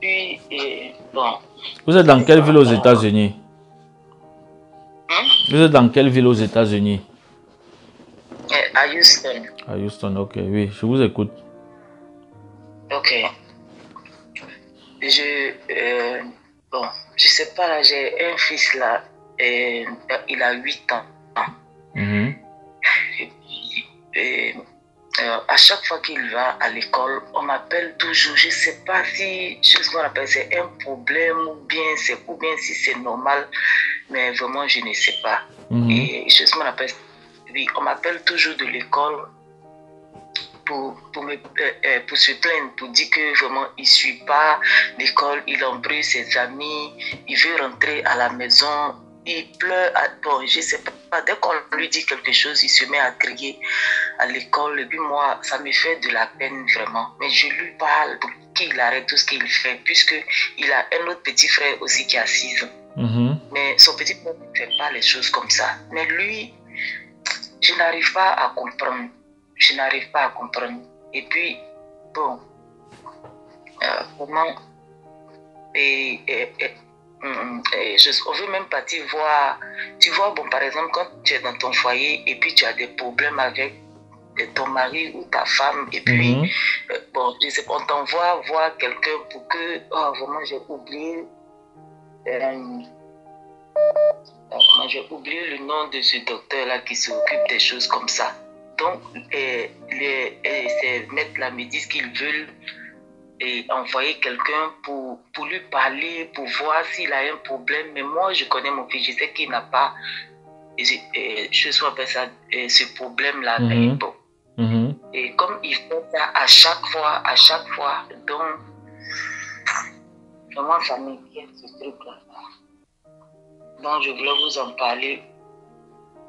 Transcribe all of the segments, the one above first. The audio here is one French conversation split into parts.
puis, bon. Vous êtes dans quelle ville aux États-Unis? Vous êtes dans quelle ville aux États-Unis? À Houston. À Houston, ok, oui, je vous écoute. Ok. Bon, je sais pas, là, j'ai un fils là, il a 8 ans. Et à chaque fois qu'il va à l'école, on m'appelle toujours. Je sais pas si ce qu'on appelle c'est un problème ou bien si c'est normal, mais vraiment je ne sais pas. Et ce qu'on appelle, oui, on m'appelle toujours de l'école pour se plaindre, pour dire que vraiment il ne suit pas l'école, il embrouille ses amis, il veut rentrer à la maison, il pleure. Bon, je ne sais pas, dès qu'on lui dit quelque chose, il se met à crier à l'école. Et puis moi, ça me fait de la peine vraiment. Mais je lui parle pour qu'il arrête tout ce qu'il fait, puisqu'il a un autre petit frère aussi qui a 6 ans. Mais son petit frère ne fait pas les choses comme ça. Mais lui, je n'arrive pas à comprendre. Je n'arrive pas à comprendre. Et puis, bon, vraiment, on veut même partir voir. Tu vois, bon, par exemple, quand tu es dans ton foyer et puis tu as des problèmes avec ton mari ou ta femme, et puis, bon, je sais pas, on t'envoie voir quelqu'un pour que, oh, vraiment, j'ai oublié le nom de ce docteur-là qui s'occupe des choses comme ça. Donc, ces maîtres-là me disent qu'ils veulent envoyer quelqu'un pour lui parler, pour voir s'il a un problème. Mais moi, je connais mon fils, je sais qu'il n'a pas ce problème-là. Mais bon. Et comme il fait ça à chaque fois, donc, vraiment, ça m'inquiète ce truc-là. Donc, je voulais vous en parler.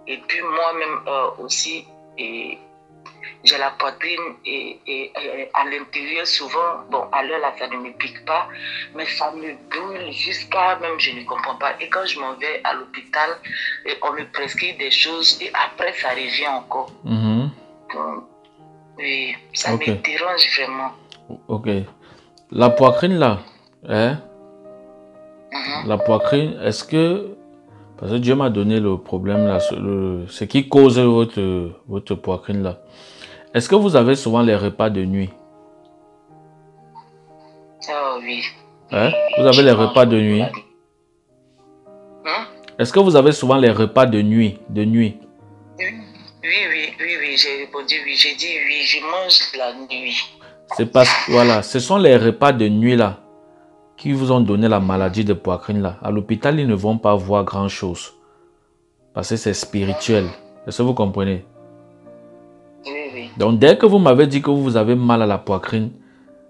Et puis, moi-même aussi, j'ai la poitrine et à l'intérieur souvent, bon, à l'heure là, ça ne me pique pas, mais ça me brûle jusqu'à même, je ne comprends pas. Et quand je m'en vais à l'hôpital, on me prescrit des choses et après, ça revient encore. Donc, oui, ça me dérange vraiment. Ok. La poitrine là, hein? La poitrine, est-ce que... Parce que Dieu m'a donné le problème là, ce qui cause votre poitrine là. Est-ce que vous avez souvent les repas de nuit? Oh oui. Hein? Vous avez les repas de nuit? Est-ce que vous avez souvent les repas de nuit? Oui, j'ai répondu oui. J'ai dit oui, je mange la nuit. C'est parce que, voilà, ce sont les repas de nuit là qui vous ont donné la maladie de poitrine là. À l'hôpital, ils ne vont pas voir grand chose. Parce que c'est spirituel. Est-ce que vous comprenez? Oui. Donc, dès que vous m'avez dit que vous avez mal à la poitrine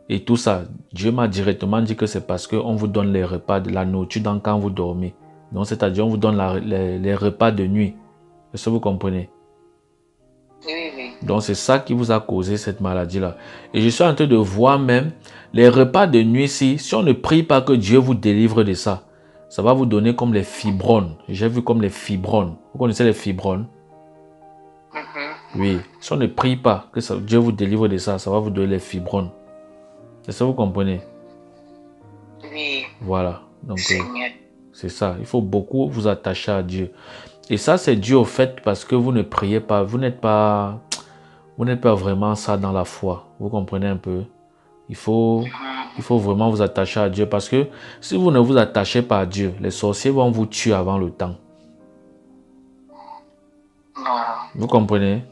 et tout ça, Dieu m'a directement dit que c'est parce qu'on vous donne les repas de la nourriture quand vous dormez. Donc, c'est-à-dire on vous donne les repas de nuit. Est-ce que vous comprenez? Oui. Donc, c'est ça qui vous a causé cette maladie-là. Et je suis en train de voir même les repas de nuit, si on ne prie pas que Dieu vous délivre de ça, ça va vous donner comme les fibromes. J'ai vu comme les fibromes. Vous connaissez les fibromes? Oui. Si on ne prie pas que Dieu vous délivre de ça, ça va vous donner les fibromes. Est-ce que vous comprenez? Oui. Voilà. Donc, c'est ça. Il faut beaucoup vous attacher à Dieu. Et ça, c'est dû au fait parce que vous ne priez pas. Vous n'êtes pas vraiment ça dans la foi. Vous comprenez un peu? Il faut vraiment vous attacher à Dieu parce que si vous ne vous attachez pas à Dieu, les sorciers vont vous tuer avant le temps. Vous comprenez?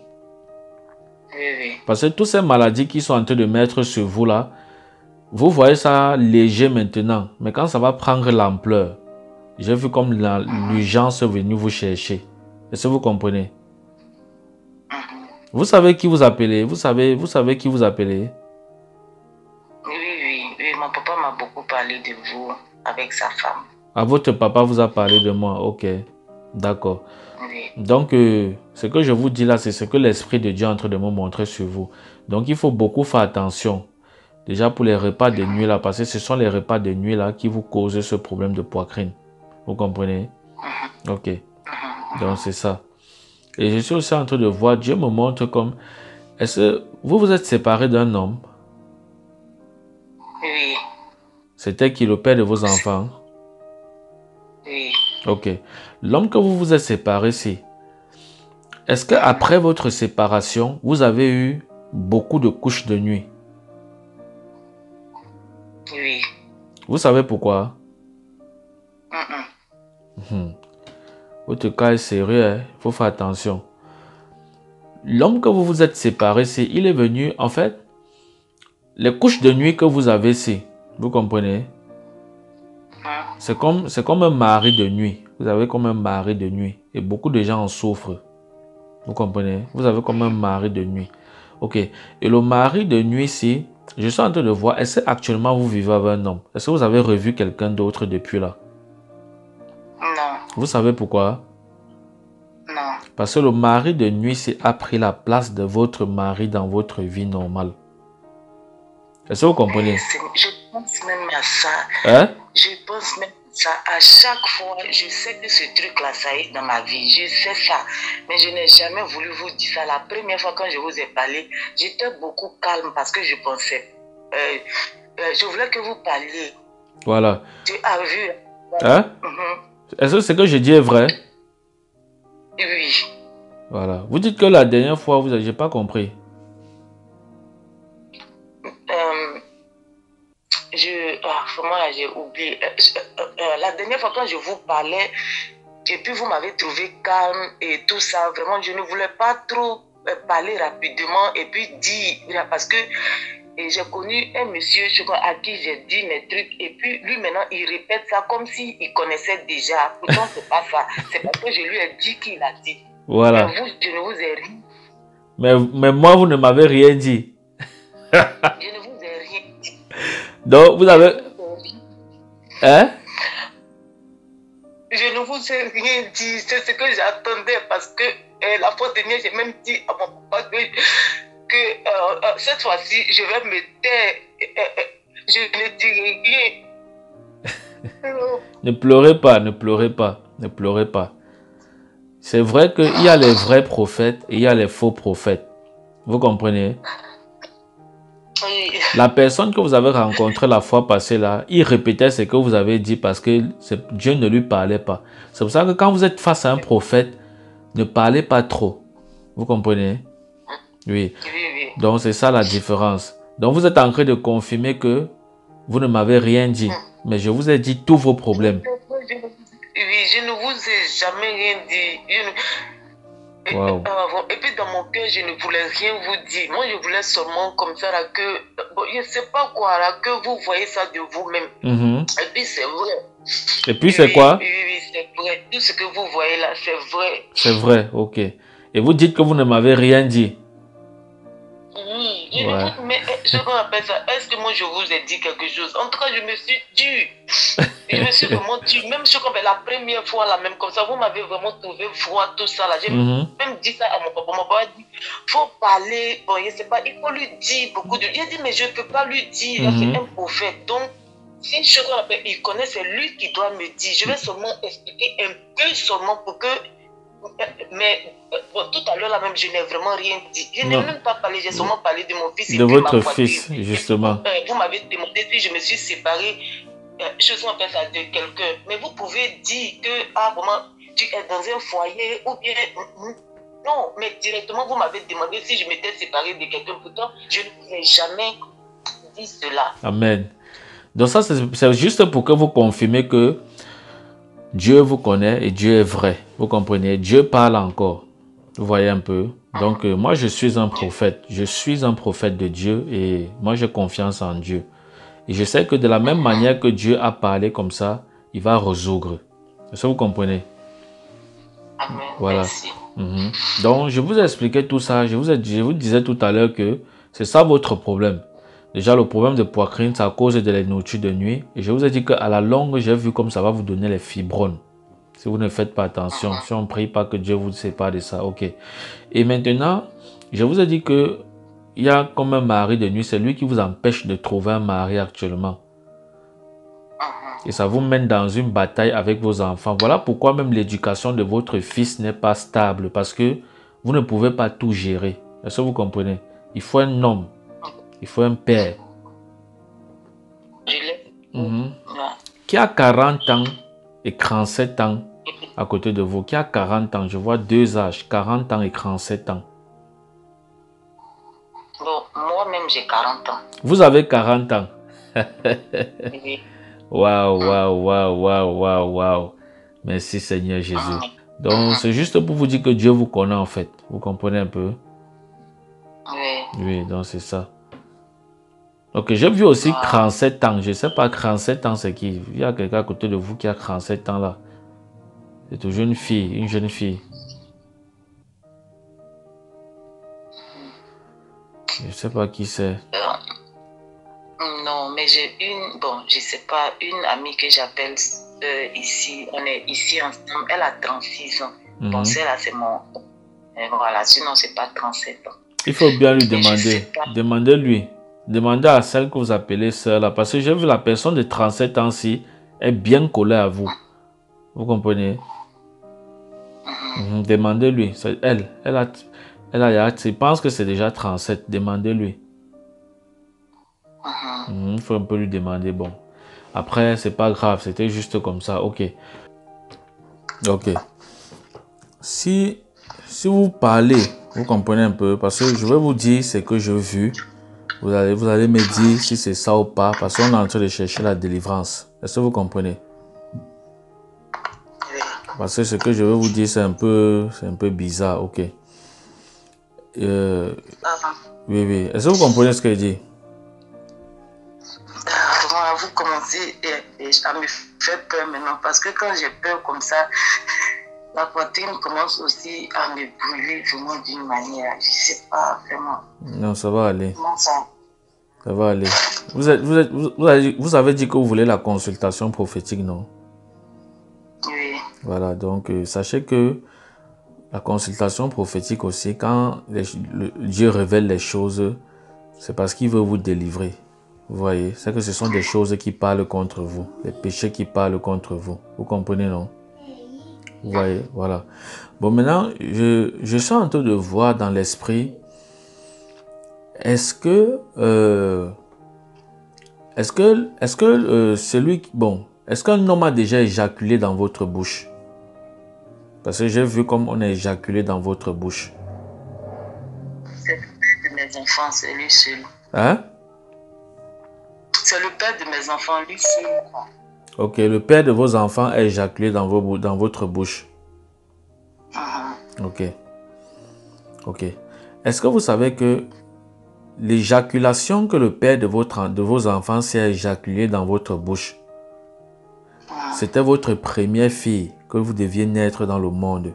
Oui. Parce que toutes ces maladies qui sont en train de mettre sur vous là, vous voyez ça léger maintenant. Mais quand ça va prendre l'ampleur, j'ai vu comme l'urgence est venue vous chercher. Est-ce que vous comprenez? Vous savez qui vous appelez? Vous savez qui vous appelez? Oui. Mon papa m'a beaucoup parlé de vous avec sa femme. Ah, votre papa vous a parlé de moi? Ok. D'accord. Oui. Donc, ce que je vous dis là, c'est ce que l'Esprit de Dieu est en train de me montrer sur vous. Donc, il faut beaucoup faire attention. Déjà pour les repas de nuit là, parce que ce sont les repas de nuit là qui vous causent ce problème de poitrine. Vous comprenez? Ok. Donc, c'est ça. Et je suis aussi en train de voir, Dieu me montre comme... Est-ce que vous êtes séparé d'un homme? Oui. C'était qui, le père de vos enfants? Oui. Ok. L'homme que vous vous êtes séparé, est-ce qu'après votre séparation, vous avez eu beaucoup de couches de nuit? Oui. Vous savez pourquoi? Votre cas est sérieux, hein? Il faut faire attention. L'homme que vous vous êtes séparé, il est venu, en fait, les couches de nuit que vous avez, vous comprenez? C'est comme un mari de nuit. Vous avez comme un mari de nuit. Et beaucoup de gens en souffrent. Vous comprenez? Vous avez comme un mari de nuit. Ok. Et le mari de nuit, je suis en train de voir, est-ce que actuellement vous vivez avec un homme? Est-ce que vous avez revu quelqu'un d'autre depuis là? Non. Vous savez pourquoi? Non. Parce que le mari de nuit, a pris la place de votre mari dans votre vie normale. Est-ce que vous comprenez? Je pense même à ça. Hein? Je pense même à ça. À chaque fois, je sais que ce truc-là, ça est dans ma vie. Je sais ça. Mais je n'ai jamais voulu vous dire ça. La première fois quand je vous ai parlé, j'étais beaucoup calme parce que je pensais. Je voulais que vous parliez. Voilà. Tu as vu? Hein? Est-ce que ce que je dis est vrai? Oui. Voilà. Vous dites que la dernière fois, je n'ai pas compris. Vraiment, j'ai oublié. La dernière fois quand je vous parlais, et puis vous m'avez trouvé calme et tout ça, vraiment, je ne voulais pas trop parler rapidement et puis dire, parce que j'ai connu un monsieur à qui j'ai dit mes trucs et puis lui maintenant il répète ça comme s'il connaissait déjà. Pourtant c'est pas ça. C'est parce que je lui ai dit qu'il a dit. Voilà. Mais vous, je ne vous ai rien. Mais moi, vous ne m'avez rien dit. Je ne vous ai rien dit. Donc, vous avez... Hein? Je ne vous ai rien dit. C'est ce que j'attendais parce que la fois dernière, j'ai même dit à mon papa que cette fois-ci, je vais me taire. Je ne dirai rien. Ne pleurez pas, ne pleurez pas, ne pleurez pas. C'est vrai qu'il y a les vrais prophètes et il y a les faux prophètes. Vous comprenez? Oui. La personne que vous avez rencontrée la fois passée là, il répétait ce que vous avez dit parce que Dieu ne lui parlait pas. C'est pour ça que quand vous êtes face à un prophète, ne parlez pas trop. Vous comprenez? Oui. Donc c'est ça la différence. Donc vous êtes en train de confirmer que vous ne m'avez rien dit. Mais je vous ai dit tous vos problèmes. Oui, je ne vous ai jamais rien dit. Wow. Et puis dans mon cœur, je ne voulais rien vous dire. Moi, je voulais seulement comme ça là, que, je ne sais pas quoi, là, que vous voyez ça de vous-même. Et puis c'est vrai. Et puis c'est quoi? Oui, c'est vrai. Tout ce que vous voyez là, c'est vrai. C'est vrai, ok. Et vous dites que vous ne m'avez rien dit. Oui, mais je me rappelle ça. Est-ce que moi je vous ai dit quelque chose? En tout cas, je me suis tue. Je me suis vraiment tue. Même la première fois là, même comme ça, vous m'avez vraiment trouvé froid, tout ça là. J'ai même dit ça à mon papa. Mon papa a dit, faut parler. Bon, je sais pas, il faut lui dire beaucoup de. J'ai dit, mais je ne peux pas lui dire. C'est un prophète. Donc, si il connaît, c'est lui qui doit me dire. Je vais seulement expliquer un peu seulement pour que. Mais bon, tout à l'heure là même, je n'ai vraiment rien dit. Je n'ai même pas parlé, j'ai seulement parlé de mon fils. De votre fils, justement. Vous m'avez demandé si je me suis séparée, je suis en fait ça de quelqu'un. Mais vous pouvez dire que, vraiment, tu es dans un foyer ou bien. Non, mais directement, vous m'avez demandé si je m'étais séparée de quelqu'un. Pourtant, je ne vous ai jamais dit cela. Amen. Donc ça, c'est juste pour que vous confirmez que Dieu vous connaît et Dieu est vrai. Vous comprenez? Dieu parle encore. Vous voyez un peu? Donc, moi, je suis un prophète. Je suis un prophète de Dieu et moi, j'ai confiance en Dieu. Et je sais que de la même manière que Dieu a parlé comme ça, il va résoudre. Est-ce que vous comprenez? Amen. Voilà. Merci. Donc, je vous ai expliqué tout ça. Je vous disais tout à l'heure que c'est ça votre problème. Déjà, le problème de poitrine, c'est à cause de la nourriture de nuit. Et je vous ai dit qu'à la longue, j'ai vu comme ça va vous donner les fibromes. Si vous ne faites pas attention, si on ne prie pas que Dieu vous sépare de ça, ok. Et maintenant, je vous ai dit que il y a comme un mari de nuit, c'est lui qui vous empêche de trouver un mari actuellement. Et ça vous mène dans une bataille avec vos enfants. Voilà pourquoi même l'éducation de votre fils n'est pas stable. Parce que vous ne pouvez pas tout gérer. Est-ce que vous comprenez? Il faut un homme. Il faut un père. Qui a 40 ans et 37 ans à côté de vous? Qui a 40 ans? Je vois deux âges, 40 ans et 37 ans. Bon, moi-même, j'ai 40 ans. Vous avez 40 ans? Oui. Waouh, waouh, waouh, waouh, waouh, waouh. Merci Seigneur Jésus. Donc, c'est juste pour vous dire que Dieu vous connaît en fait. Vous comprenez un peu? Oui. Oui, donc c'est ça. Ok, j'ai vu aussi 37 ans. Je ne sais pas, 37 ans c'est qui? Il y a quelqu'un à côté de vous qui a 37 ans là. C'est toujours une fille, une jeune fille. Je ne sais pas qui c'est. Non, mais j'ai une, bon, je ne sais pas, une amie que j'appelle ici. On est ici ensemble. Elle a 36 ans. Bon, celle-là, c'est mon... Et voilà, sinon, c'est pas 37 ans. Il faut bien lui demander. Demandez-lui. Demandez à celle que vous appelez sœur là. Parce que j'ai vu la personne de 37 ans-ci est bien collée à vous. Vous comprenez? Demandez-lui. Elle a, je pense que c'est déjà 37. Demandez-lui. Il faut un peu lui demander. Bon. Après, c'est pas grave. C'était juste comme ça. Ok. Ok. Si vous parlez, vous comprenez un peu. Parce que je vais vous dire ce que j'ai vu. Vous allez me dire si c'est ça ou pas. Parce qu'on est en train de chercher la délivrance. Est-ce que vous comprenez? Parce que ce que je vais vous dire, c'est un peu bizarre. Ok. Oui, oui. Est-ce que vous comprenez ce que je dis? Vous commencez à me faire peur maintenant. Parce que quand j'ai peur comme ça, la poitrine commence aussi à me brûler vraiment d'une manière. Je ne sais pas vraiment. Non, ça va aller. Comment ça? Ça va aller. Vous avez dit que vous voulez la consultation prophétique, non? Oui. Voilà, donc sachez que la consultation prophétique aussi, quand Dieu révèle les choses, c'est parce qu'il veut vous délivrer. Vous voyez, c'est que ce sont des choses qui parlent contre vous, les péchés qui parlent contre vous. Vous comprenez, non? Vous voyez, voilà. Bon, maintenant, je suis en train de voir dans l'esprit, est-ce que est-ce qu'un homme a déjà éjaculé dans votre bouche? Parce que j'ai vu comme on a éjaculé dans votre bouche. C'est le père de mes enfants, c'est lui seul. Hein? C'est le père de mes enfants, lui seul. Ok, le père de vos enfants a éjaculé dans votre bouche. Ok. Ok. Est-ce que vous savez que l'éjaculation que le père de vos enfants s'est éjaculé dans votre bouche, c'était votre première fille que vous deviez naître dans le monde.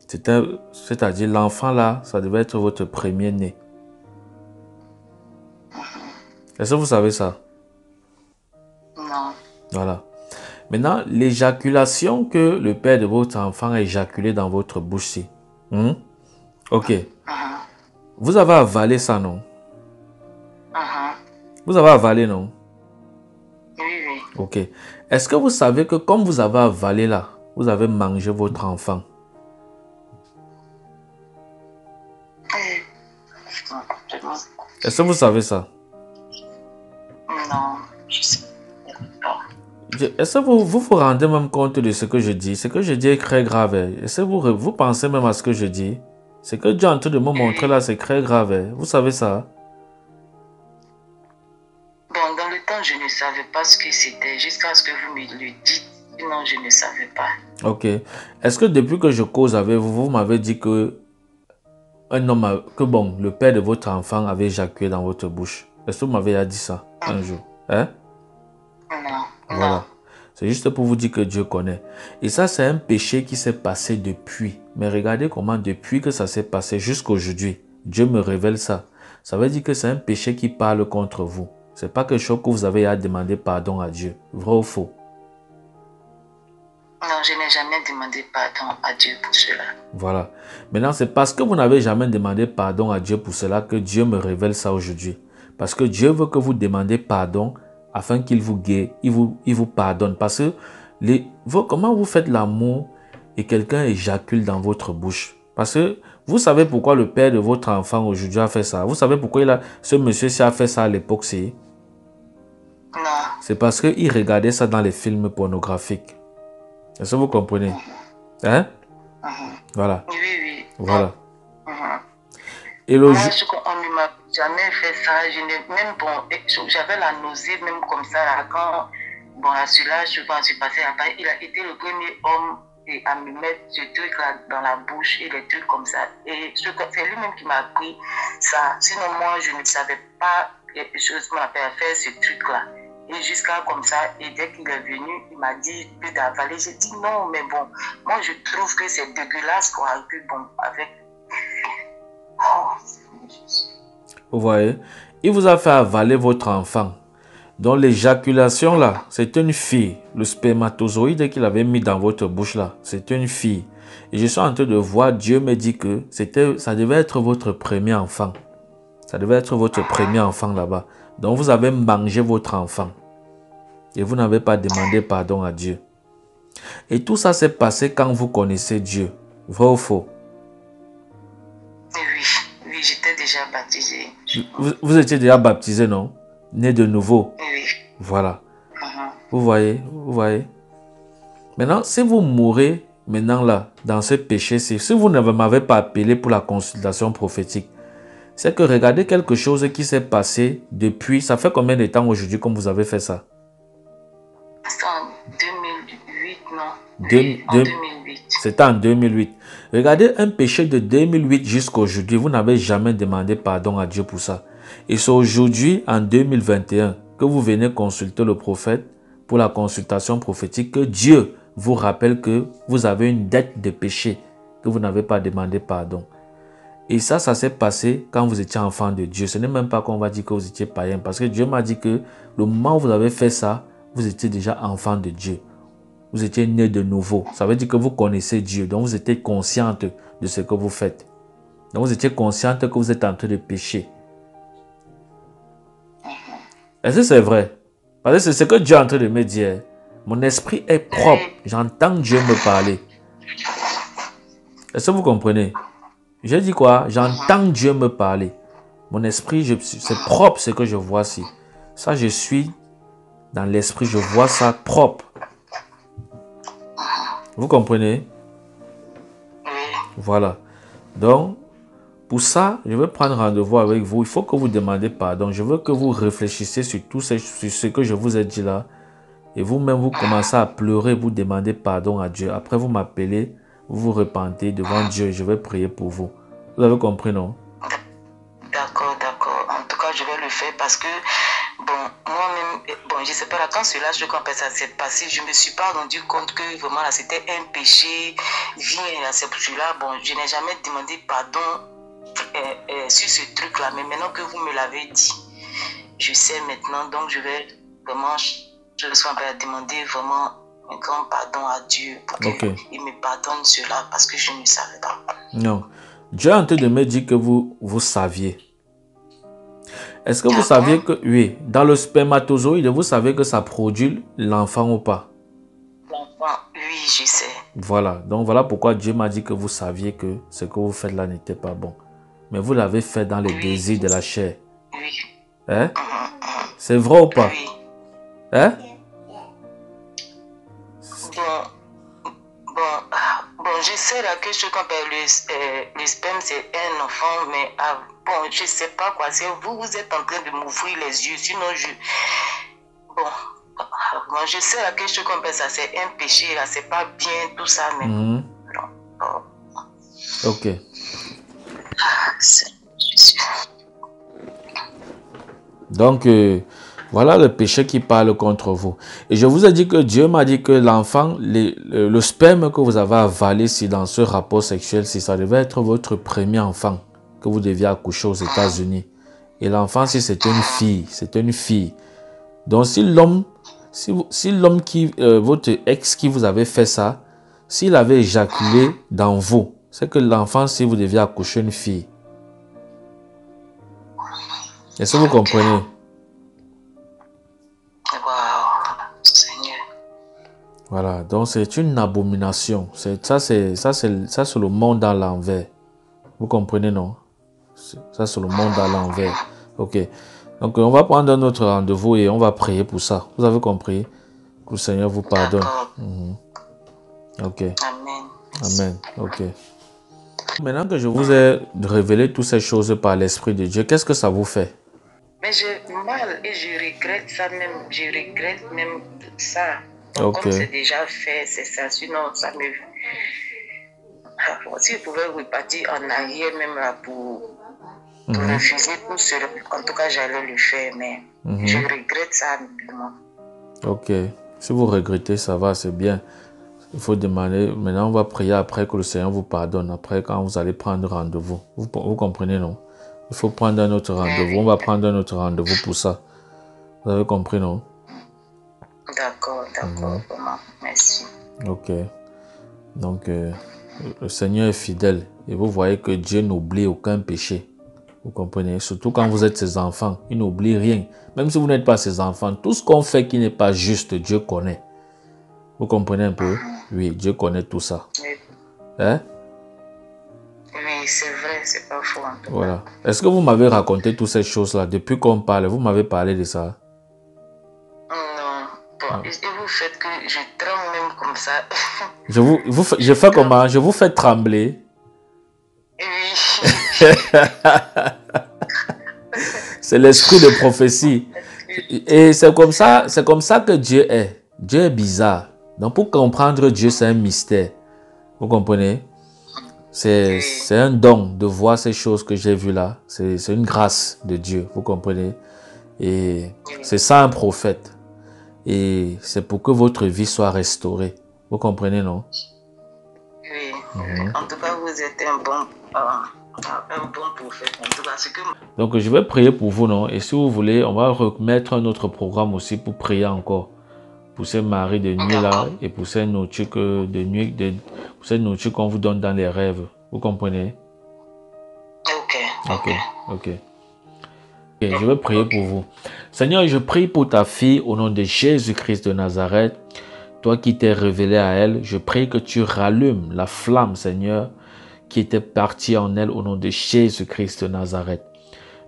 C'est-à-dire l'enfant là, ça devait être votre premier né. Est-ce que vous savez ça? Non. Voilà. Maintenant, l'éjaculation que le père de votre enfant a éjaculé dans votre bouche, ok. Vous avez avalé ça, non? Vous avez avalé, non? Oui, oui. Ok. Est-ce que vous savez que comme vous avez avalé là, vous avez mangé votre enfant? Est-ce que vous savez ça? Non, je sais pas. Est-ce que vous vous rendez même compte de ce que je dis? Ce que je dis est très grave. Est-ce que vous pensez même à ce que je dis? Ce que Dieu est en train de me montrer là, c'est très grave. Vous savez ça? Bon, dans le temps, je ne savais pas ce que c'était, jusqu'à ce que vous me le dites. Sinon, je ne savais pas. Ok. Est-ce que depuis que je cause avec vous, vous m'avez dit que le père de votre enfant avait éjaculé dans votre bouche? Est-ce que vous m'avez dit ça un jour? Hein? Non. Voilà. Non. C'est juste pour vous dire que Dieu connaît. Et ça, c'est un péché qui s'est passé depuis. Mais regardez comment depuis que ça s'est passé jusqu'à aujourd'hui, Dieu me révèle ça. Ça veut dire que c'est un péché qui parle contre vous. C'est pas quelque chose que vous avez à demander pardon à Dieu. Vrai ou faux? Non, je n'ai jamais demandé pardon à Dieu pour cela. Voilà. Maintenant, c'est parce que vous n'avez jamais demandé pardon à Dieu pour cela que Dieu me révèle ça aujourd'hui. Parce que Dieu veut que vous demandiez pardon afin qu'il vous guérit, il vous pardonne. Parce que comment vous faites l'amour et quelqu'un éjacule dans votre bouche? Parce que vous savez pourquoi le père de votre enfant aujourd'hui a fait ça. Vous savez pourquoi ce monsieur-ci a fait ça à l'époque-ci. Non. C'est parce qu'il regardait ça dans les films pornographiques. Est-ce que vous comprenez? Hein? Voilà. Oui, oui. Voilà. Mhm. Et le Moi, jour... on ne m'a jamais fait ça. Même bon, j'avais la nausée, même comme ça, là, quand bon, à celui-là, je suis passé après. Il a été le premier homme à me mettre ce truc-là dans la bouche et des trucs comme ça. Et c'est lui-même qui m'a appris ça. Sinon, moi, je ne savais pas quelque chose qu'on appelle faire ce truc-là. Et jusqu'à comme ça, et dès qu'il est venu, il m'a dit d'avaler. J'ai dit non, mais bon, moi, je trouve que c'est dégueulasse, quoi. Et puis bon, avec. Vous voyez, il vous a fait avaler votre enfant. Donc l'éjaculation là, c'est une fille. Le spermatozoïde qu'il avait mis dans votre bouche là, c'est une fille. Et je suis en train de voir, Dieu me dit que ça devait être votre premier enfant. Ça devait être votre premier enfant là-bas. Donc vous avez mangé votre enfant. Et vous n'avez pas demandé pardon à Dieu. Et tout ça s'est passé quand vous connaissez Dieu. Vrai ou faux? Oui, j'étais déjà baptisé. Vous étiez déjà baptisé, non? Né de nouveau. Oui. Voilà. Vous voyez, vous voyez. Maintenant, si vous mourrez maintenant là, dans ce péché-ci, si vous ne m'avez pas appelé pour la consultation prophétique, c'est que regardez quelque chose qui s'est passé depuis, ça fait combien de temps aujourd'hui comme vous avez fait ça? C'est en 2008, non? En 2008. C'était en 2008. Regardez un péché de 2008 jusqu'à aujourd'hui, vous n'avez jamais demandé pardon à Dieu pour ça. Et c'est aujourd'hui, en 2021, que vous venez consulter le prophète pour la consultation prophétique, que Dieu vous rappelle que vous avez une dette de péché, que vous n'avez pas demandé pardon. Et ça s'est passé quand vous étiez enfant de Dieu. Ce n'est même pas qu'on va dire que vous étiez païen, parce que Dieu m'a dit que le moment où vous avez fait ça, vous étiez déjà enfant de Dieu. Vous étiez né de nouveau. Ça veut dire que vous connaissez Dieu, donc vous étiez consciente de ce que vous faites. Donc vous étiez consciente que vous êtes en train de pécher. Est-ce que c'est vrai? Parce que c'est ce que Dieu est en train de me dire. Mon esprit est propre. J'entends Dieu me parler. Est-ce que vous comprenez? J'ai dit quoi? J'entends Dieu me parler. Mon esprit, c'est propre ce que je vois ici. Ça, je suis dans l'esprit. Je vois ça propre. Vous comprenez? Voilà. Donc, pour ça, je vais prendre rendez-vous avec vous. Il faut que vous demandiez pardon. Je veux que vous réfléchissiez sur tout ce que je vous ai dit là. Et vous-même, vous commencez à pleurer, vous demandez pardon à Dieu. Après, vous m'appelez, vous vous repentez devant Dieu. Je vais prier pour vous. Vous avez compris, non? D'accord, d'accord. En tout cas, je vais le faire parce que, bon, moi-même, bon, je sais pas, là, quand cela, je comprends ça s'est passé, je me suis pas rendu compte que vraiment, là, c'était un péché. Là, c'est pour cela, bon, je n'ai jamais demandé pardon sur ce truc-là. Mais maintenant que vous me l'avez dit, je sais maintenant, donc je vais vraiment, je suis en train de demander vraiment un grand pardon à Dieu pour qu'il me pardonne cela parce que je ne savais pas. Non. Dieu est en train de me dire que vous saviez. Est-ce que vous saviez que, oui, dans le spermatozoïde, vous savez que ça produit l'enfant ou pas? L'enfant, oui, je sais. Voilà. Donc voilà pourquoi Dieu m'a dit que vous saviez que ce que vous faites là n'était pas bon. Mais vous l'avez fait dans les désirs de la chair. Oui. Hein? C'est vrai ou pas? Oui. Hein? Bon, je sais là que ce qu'on appelle le sperme, c'est un enfant, mais bon, je sais pas quoi. C'est vous êtes en train de m'ouvrir les yeux, sinon bon, je sais là que ce qu'on appelle ça, c'est un péché, là, c'est pas bien tout ça, mais Ok. Donc, voilà le péché qui parle contre vous. Et je vous ai dit que Dieu m'a dit que l'enfant, le sperme que vous avez avalé si dans ce rapport sexuel, si ça devait être votre premier enfant que vous deviez accoucher aux États-Unis. Et l'enfant, si c'est une fille, c'est une fille. Donc, si l'homme qui, votre ex qui vous avait fait ça, s'il avait éjaculé dans vous, c'est que l'enfant, si vous deviez accoucher une fille. Est-ce que vous comprenez? Voilà, donc c'est une abomination. Ça, c'est le monde à l'envers. Vous comprenez, non? Ça, c'est le monde à l'envers. Ok. Donc, on va prendre un autre rendez-vous et on va prier pour ça. Vous avez compris? Que le Seigneur vous pardonne. Ok. Amen. Amen. Ok. Maintenant que je vous ai révélé toutes ces choses par l'Esprit de Dieu, qu'est-ce que ça vous fait? Mais j'ai mal et je regrette ça même. Je regrette même ça. Donc, Ok. comme c'est déjà fait, c'est ça. Sinon, ça me... Si je pouvais repartir en arrière même là pour refuser tout cela, en tout cas, j'allais le faire. Mais je regrette ça maintenant. Ok. Si vous regrettez, ça va, c'est bien. Il faut demander. Maintenant, on va prier après que le Seigneur vous pardonne. Après, quand vous allez prendre rendez-vous. Vous comprenez, non? Il faut prendre un autre rendez-vous. On va prendre un autre rendez-vous pour ça. Vous avez compris, non? D'accord, vraiment. Merci. Ok. Donc, le Seigneur est fidèle. Et vous voyez que Dieu n'oublie aucun péché. Vous comprenez? Surtout quand vous êtes ses enfants. Il n'oublie rien. Même si vous n'êtes pas ses enfants, tout ce qu'on fait qui n'est pas juste, Dieu connaît. Vous comprenez un peu? Oui, Dieu connaît tout ça. Oui. Hein? Oui, c'est vrai, c'est pas faux en tout cas. Voilà. Est-ce que vous m'avez raconté toutes ces choses-là depuis qu'on parle? Vous m'avez parlé de ça? Non. Bon, et vous faites que je tremble même comme ça. Je fais comment? Je vous fais trembler. Oui. C'est l'esprit de prophétie. Et c'est comme ça que Dieu est. Dieu est bizarre. Donc pour comprendre Dieu, c'est un mystère. Vous comprenez? C'est un don de voir ces choses que j'ai vues là. C'est une grâce de Dieu. Vous comprenez? Et c'est ça un prophète. Et c'est pour que votre vie soit restaurée. Vous comprenez, non? Oui. En tout cas, vous êtes un bon prophète. En tout cas, c'est que... Donc, je vais prier pour vous, non? Et si vous voulez, on va remettre un autre programme aussi pour prier encore. Pour ces maris de nuit là et pour ces nourritures de nuit, pour ces nourritures qu'on vous donne dans les rêves. Vous comprenez? Ok. Je vais prier pour vous. Seigneur, je prie pour ta fille au nom de Jésus-Christ de Nazareth. Toi qui t'es révélé à elle, je prie que tu rallumes la flamme, Seigneur, qui était partie en elle au nom de Jésus-Christ de Nazareth.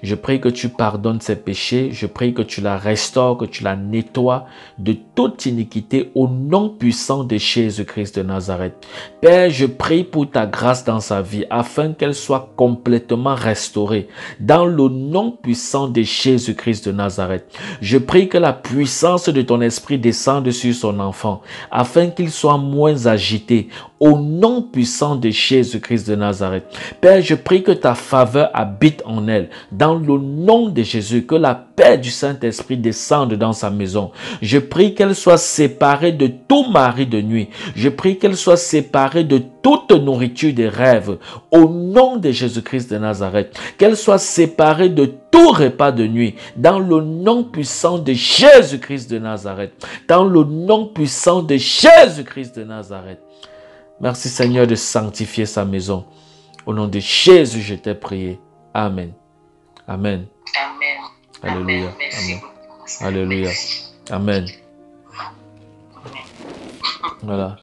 Je prie que tu pardonnes ses péchés. Je prie que tu la restaures, que tu la nettoies de toute iniquité au nom puissant de Jésus-Christ de Nazareth. Père, je prie pour ta grâce dans sa vie afin qu'elle soit complètement restaurée dans le nom puissant de Jésus-Christ de Nazareth. Je prie que la puissance de ton esprit descende sur son enfant afin qu'il soit moins agité au nom puissant de Jésus-Christ de Nazareth. Père, je prie que ta faveur habite en elle dans le nom de Jésus, que la paix du Saint-Esprit descende dans sa maison. Je prie qu'elle soit séparée de tout mari de nuit. Je prie qu'elle soit séparée de toute nourriture des rêves au nom de Jésus-Christ de Nazareth. Qu'elle soit séparée de tout repas de nuit dans le nom puissant de Jésus-Christ de Nazareth. Dans le nom puissant de Jésus-Christ de Nazareth. Merci Seigneur de sanctifier sa maison. Au nom de Jésus, je t'ai prié. Amen. Amen. Amen. Alléluia. Amen. Merci. Alléluia. Amen. Voilà.